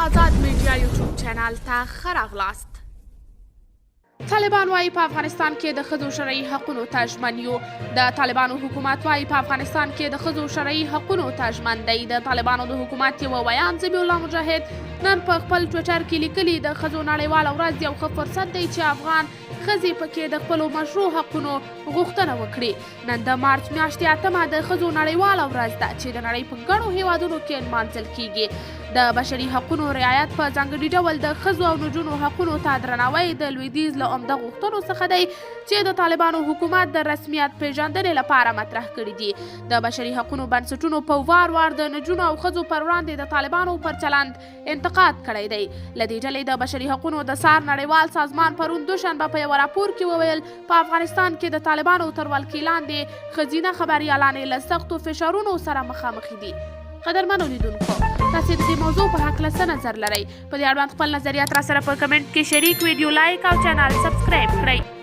آزاد میډیا یوټیوب چینل ته ښه راغلاست. طالبان وايي په افغانستان کې د ښځو شرعي حقونو ته ژمن یو. د طالبانو حکومت وايي په افغانستان کې د ښځو شرعي حقونو ته ژمن دی. د طالبانو د حکومت یوه ویان ذبیح الله مجاهد نن په خپل ټویټر کې لیکلي د ښځو نړیواله ورځ یو ښه فرصت دی چې افغان ښځې پکې د خپلو مشروع حقونو غوښتنه وکړي. نن د مارچ میاشتې 8 د ښځو نړیواله ورځ ده چې د نړۍ په ګڼو هیوادونو کې نمانځل کیږي. د بشري حقونو رعایت په ځانګړي ډول د ښځو او نجونو حقونو ته درناوی د لویدیځ له عمده غوښتنو څخه دی چې د طالبانو حکومت د رسمیت پیژندنې لپاره مطرح کړي دي. د بشري حقونو بنسټونو په وار وار د نجونو او ښځو پر وړاندې د طالبانو پر چلند انتقاد کړی دی. له دې ډلې د بشري حقونو د څار نړیوال سازمان پرون دوشنبه په یوه راپور کې وویل په افغانستان کې د طالبانو تر ولکې لاندې ښځینه خبریالانې له سختو فشارونو سره مخامخ دي. قدرمنو لیدونکو، تاسې د دې موضوع په هکله څه نظر لرئ؟ په دې اړوند خپل نظریات راسره په کمنټ کې شریک، ویډیو لایک او چینل سبسکرایب کړئ.